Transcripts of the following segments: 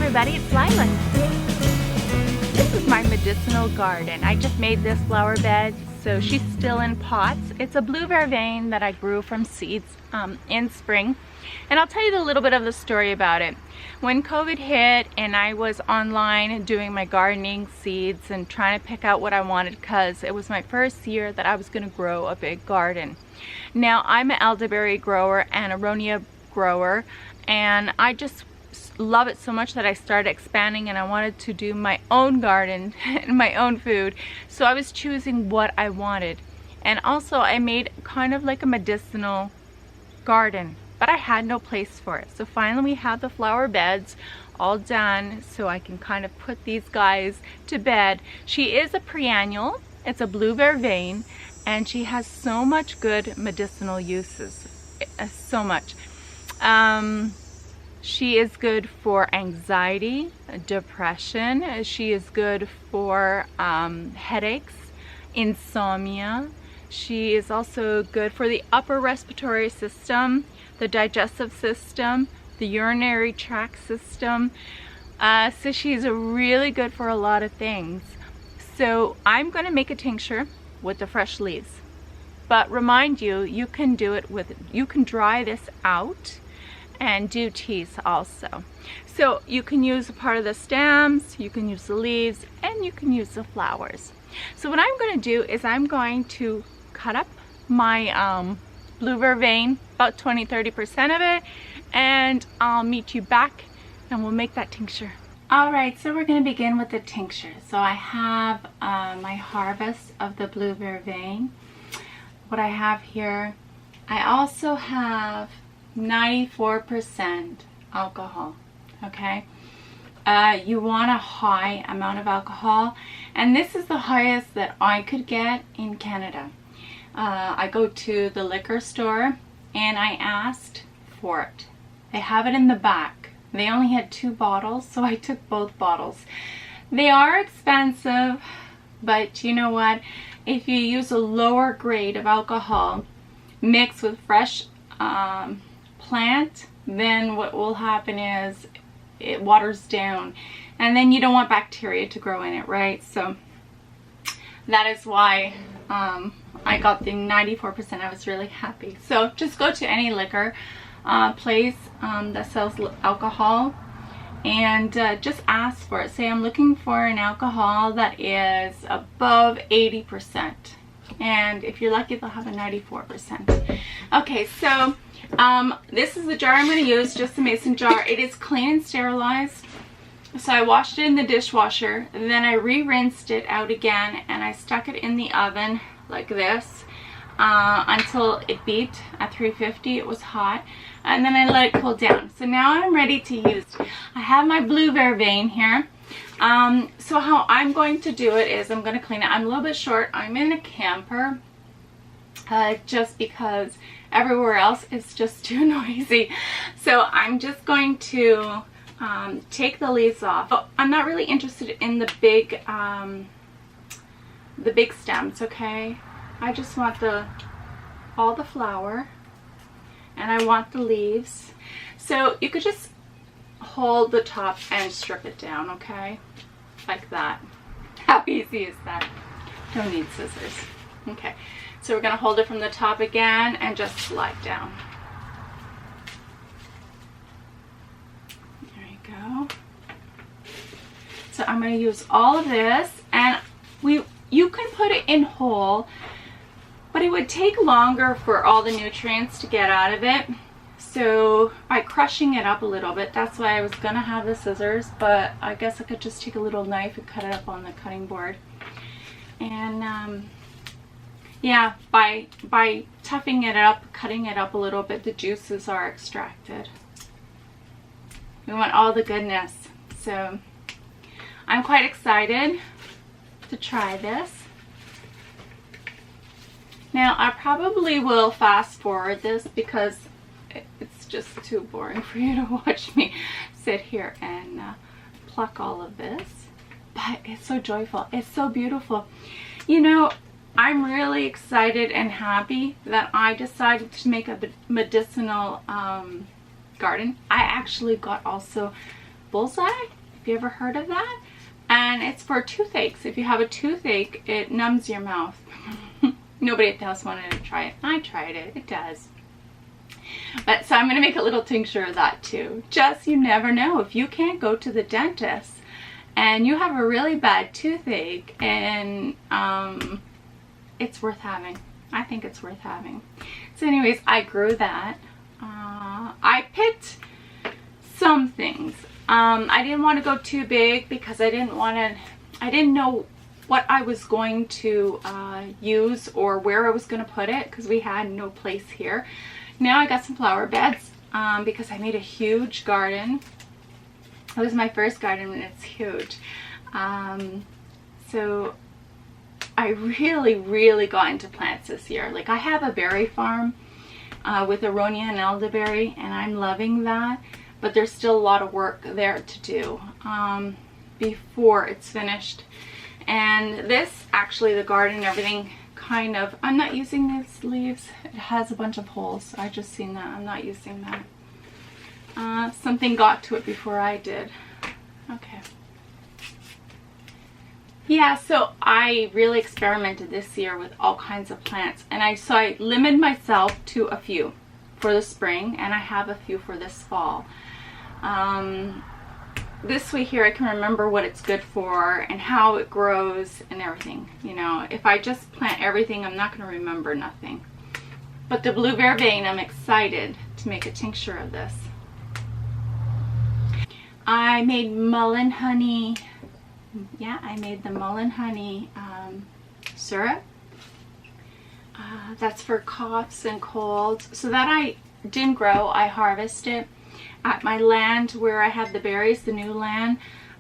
everybody, it's Lila. This is my medicinal garden. I just made this flower bed, so she's still in pots. It's a blue vervain that I grew from seeds in spring. And I'll tell you a little bit of the story about it. When COVID hit and I was online doing my gardening seeds and trying to pick out what I wanted, because it was my first year that I was going to grow a big garden. Now I'm an elderberry grower and aronia grower, and I just love it so much that I started expanding, and I wanted to do my own garden and my own food. So I was choosing what I wanted, and also I made kind of like a medicinal garden, but I had no place for it. So finally we have the flower beds all done, so I can kind of put these guys to bed. She is a perennial, it's a blue vervain, and she has so much good medicinal uses, so much. She is good for anxiety, depression. She is good for headaches, insomnia. She is also good for the upper respiratory system, the digestive system, the urinary tract system. So she's really good for a lot of things. So I'm going to make a tincture with the fresh leaves. But remind you, you can do it with, you can dry this out and do teas also. So you can use a part of the stems, you can use the leaves, and you can use the flowers. So what I'm going to do is I'm going to cut up my blue vervain, about 20-30% of it, and I'll meet you back and we'll make that tincture. Alright, so we're going to begin with the tincture. So I have my harvest of the blue vervain. What I have here, I also have 94% alcohol. Okay, you want a high amount of alcohol, and this is the highest that I could get in Canada. I go to the liquor store and I asked for it. They have it in the back. They only had 2 bottles, so I took both bottles. They are expensive, but you know what? If you use a lower grade of alcohol mixed with fresh plant, then what will happen is it waters down, and then you don't want bacteria to grow in it, right? So that is why I got the 94%. I was really happy. So just go to any liquor place that sells alcohol and just ask for it. Say, I'm looking for an alcohol that is above 80%, and if you're lucky they'll have a 94%. Okay, so this is the jar I'm going to use, just a mason jar. It is clean and sterilized. So I washed it in the dishwasher, and then I re-rinsed it out again, and I stuck it in the oven like this until it beeped at 350. It was hot, and then I let it cool down. So now I'm ready to use. I have my blue vervain here. So how I'm going to do it is I'm going to clean it. I'm a little bit short. I'm in a camper just because everywhere else it's just too noisy. So I'm just going to take the leaves off. Oh, I'm not really interested in the big stems, okay? I just want all the flower, and I want the leaves. So you could just hold the top and strip it down, okay? Like that. How easy is that? Don't need scissors. Okay, so we're going to hold it from the top again and just slide down. There you go. So I'm going to use all of this, and you can put it in whole, but it would take longer for all the nutrients to get out of it. So by crushing it up a little bit, that's why I was going to have the scissors, but I guess I could just take a little knife and cut it up on the cutting board. And yeah, by toughing it up, cutting it up a little bit, the juices are extracted. We want all the goodness. So I'm quite excited to try this. Now I probably will fast forward this because it's just too boring for you to watch me sit here and pluck all of this. But it's so joyful. It's so beautiful. You know, I'm really excited and happy that I decided to make a medicinal garden. I actually got also bullseye. Have you ever heard of that? And it's for toothaches. If you have a toothache, it numbs your mouth. Nobody at the house wanted to try it. I tried it. It does. But so I'm going to make a little tincture of that too. Just, you never know. If you can't go to the dentist and you have a really bad toothache, and it's worth having. I think it's worth having. So anyways, I grew that. I picked some things. I didn't want to go too big because I didn't know what I was going to use or where I was going to put it, because we had no place here. Now I got some flower beds because I made a huge garden. It was my first garden and it's huge. So I really got into plants this year. Like, I have a berry farm with aronia and elderberry, and I'm loving that. But there's still a lot of work there to do before it's finished. And this, actually, the garden and everything, kind of, I'm not using these leaves. It has a bunch of holes. I just seen that. I'm not using that. Something got to it before I did. Okay. Yeah, so I really experimented this year with all kinds of plants, and I limited myself to a few for the spring, and I have a few for this fall. This way here I can remember what it's good for and how it grows and everything. You know, if I just plant everything, I'm not going to remember nothing. But the blue vervain, I'm excited to make a tincture of this. I made mullein honey. Yeah, I made the mullein honey syrup. That's for coughs and colds. So that I didn't grow, I harvested at my land where I have the berries, the new land.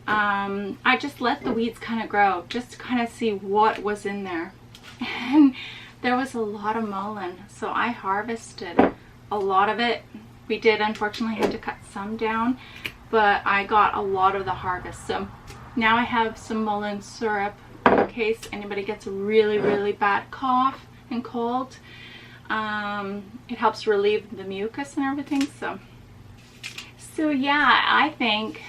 I just let the weeds kind of grow, just to kind of see what was in there. And there was a lot of mullein, so I harvested a lot of it. We did unfortunately have to cut some down, but I got a lot of the harvest. So now I have some mullein syrup in case anybody gets a really bad cough and cold. It helps relieve the mucus and everything. So yeah, I think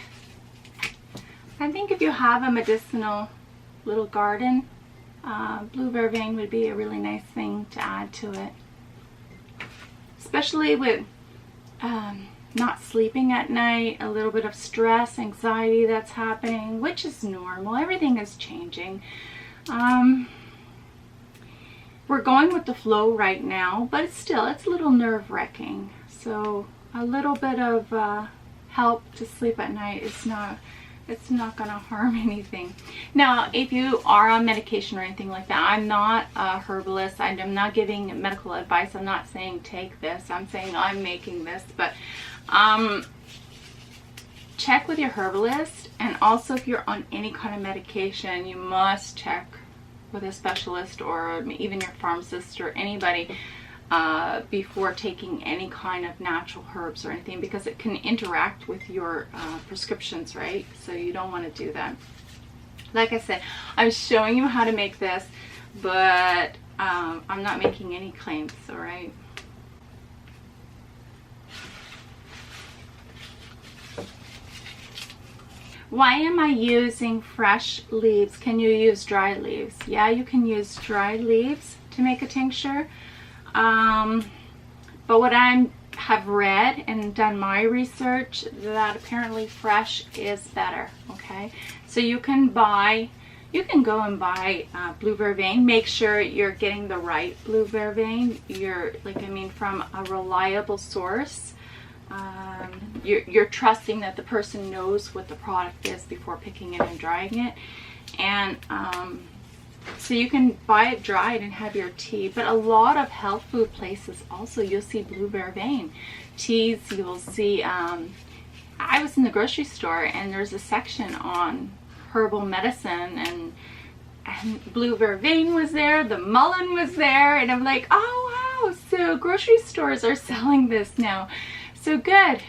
if you have a medicinal little garden, blue vervain would be a really nice thing to add to it. Especially with not sleeping at night, a little bit of stress, anxiety that's happening, which is normal. Everything is changing. We're going with the flow right now, but it's a little nerve-wracking. So a little bit of help to sleep at night is it's not going to harm anything. Now, if you are on medication or anything like that, I'm not a herbalist. I'm not giving medical advice. I'm not saying take this. I'm saying I'm making this. But check with your herbalist. And also, if you're on any kind of medication, you must check with a specialist or even your pharmacist or anybody before taking any kind of natural herbs or anything, because it can interact with your prescriptions, right? So you don't want to do that. Like I said, I'm showing you how to make this, but I'm not making any claims, all right? Why am I using fresh leaves? Can you use dry leaves? Yeah, you can use dry leaves to make a tincture. But what I have read and done my research, that apparently fresh is better. Okay, so you can go and buy blue vervain. Make sure you're getting the right blue vervain. From a reliable source. You're trusting that the person knows what the product is before picking it and drying it. And so you can buy it dried and have your tea. But a lot of health food places also, you'll see blue vervain teas. You'll see, I was in the grocery store and there's a section on herbal medicine, and blue vervain was there, the mullein was there, and I'm like, oh wow, so grocery stores are selling this now. So good.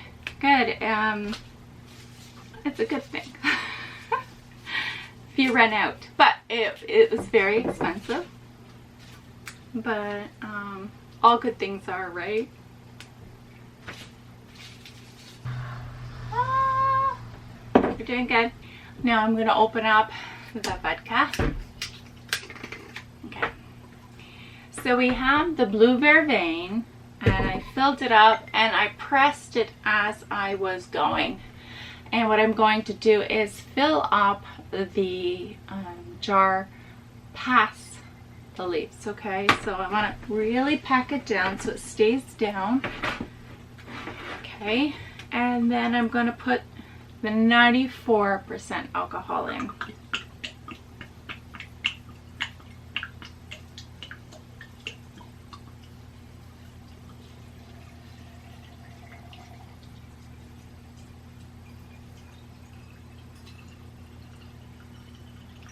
It's a good thing. If you run out. But it was very expensive. But all good things are, right? You're doing good. Now I'm going to open up the vodka. Okay. So we have the blue vervain, and I filled it up and I pressed it as I was going. And what I'm going to do is fill up the jar past the leaves, okay? So I want to really pack it down so it stays down. Okay, and then I'm going to put the 94% alcohol in.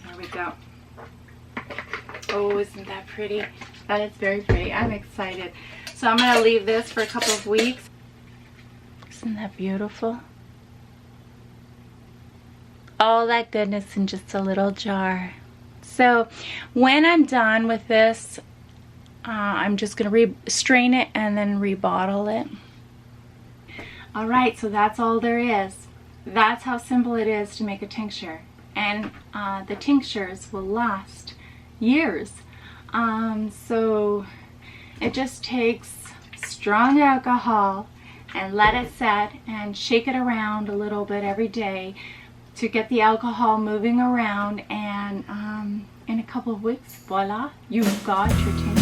There we go. Oh, isn't that pretty? That is very pretty. I'm excited. So I'm going to leave this for a couple of weeks. Isn't that beautiful? All that goodness in just a little jar. So when I'm done with this, I'm just going to strain it and then rebottle it. Alright, so that's all there is. That's how simple it is to make a tincture. And the tinctures will last years. So it just takes strong alcohol and let it set and shake it around a little bit every day to get the alcohol moving around, and in a couple of weeks, voila, you've got your tincture.